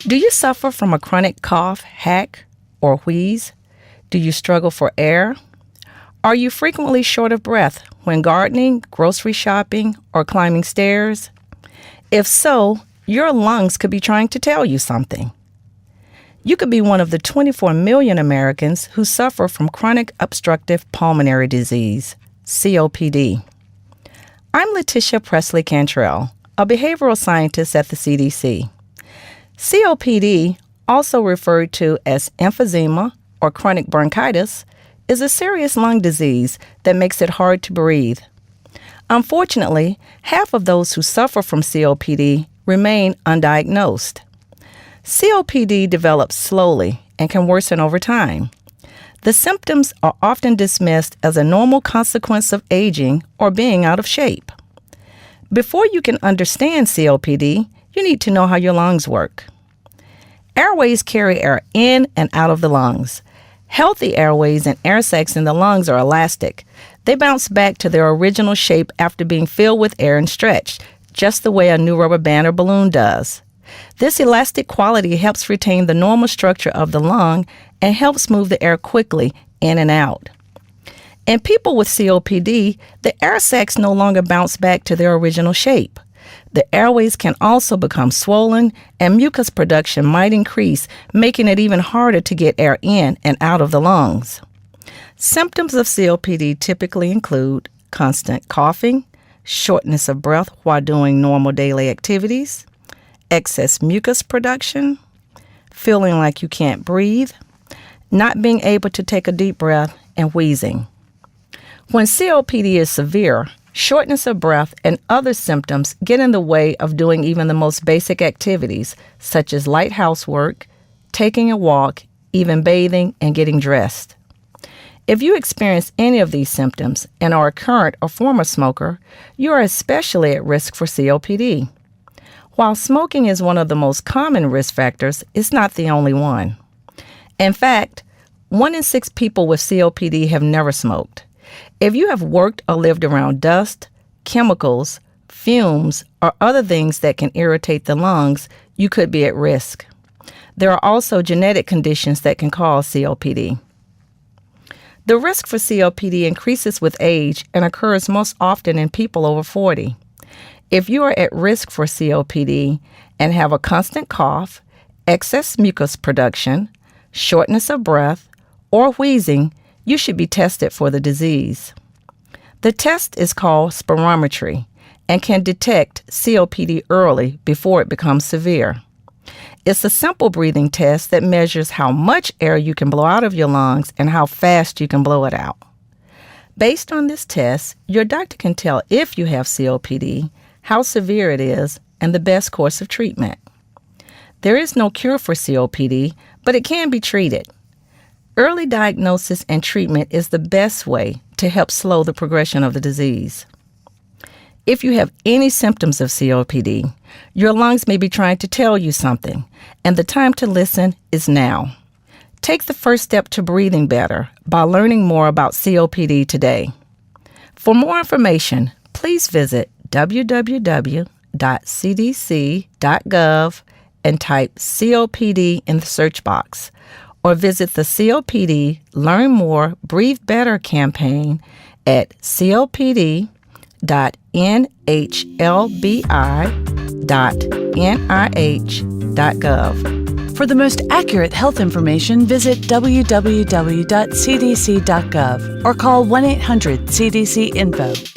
Do you suffer from a chronic cough, hack, or wheeze? Do you struggle for air? Are you frequently short of breath when gardening, grocery shopping, or climbing stairs? If so, your lungs could be trying to tell you something. You could be one of the 24 million Americans who suffer from chronic obstructive pulmonary disease, COPD. I'm Letitia Presley Cantrell, a behavioral scientist at the CDC. COPD, also referred to as emphysema or chronic bronchitis, is a serious lung disease that makes it hard to breathe. Unfortunately, half of those who suffer from COPD remain undiagnosed. COPD develops slowly and can worsen over time. The symptoms are often dismissed as a normal consequence of aging or being out of shape. Before you can understand COPD, you need to know how your lungs work. Airways carry air in and out of the lungs. Healthy airways and air sacs in the lungs are elastic. They bounce back to their original shape after being filled with air and stretched, just the way a new rubber band or balloon does. This elastic quality helps retain the normal structure of the lung and helps move the air quickly in and out. In people with COPD, the air sacs no longer bounce back to their original shape. The airways can also become swollen, and mucus production might increase, making it even harder to get air in and out of the lungs. Symptoms of COPD typically include constant coughing, shortness of breath while doing normal daily activities, excess mucus production, feeling like you can't breathe, not being able to take a deep breath, and wheezing. When COPD is severe, shortness of breath and other symptoms get in the way of doing even the most basic activities, such as light housework, taking a walk, even bathing, and getting dressed. If you experience any of these symptoms and are a current or former smoker, you are especially at risk for COPD. While smoking is one of the most common risk factors, it's not the only one. In fact, 1 in 6 people with COPD have never smoked. If you have worked or lived around dust, chemicals, fumes, or other things that can irritate the lungs, you could be at risk. There are also genetic conditions that can cause COPD. The risk for COPD increases with age and occurs most often in people over 40. If you are at risk for COPD and have a constant cough, excess mucus production, shortness of breath, or wheezing, you should be tested for the disease. The test is called spirometry and can detect COPD early before it becomes severe. It's a simple breathing test that measures how much air you can blow out of your lungs and how fast you can blow it out. Based on this test, your doctor can tell if you have COPD, how severe it is, and the best course of treatment. There is no cure for COPD, but it can be treated. Early diagnosis and treatment is the best way to help slow the progression of the disease. If you have any symptoms of COPD, your lungs may be trying to tell you something, and the time to listen is now. Take the first step to breathing better by learning more about COPD today. For more information, please visit www.cdc.gov and type COPD in the search box, or visit the COPD Learn More, Breathe Better campaign at copd.nhlbi.nih.gov. For the most accurate health information, visit www.cdc.gov or call 1-800-CDC-INFO.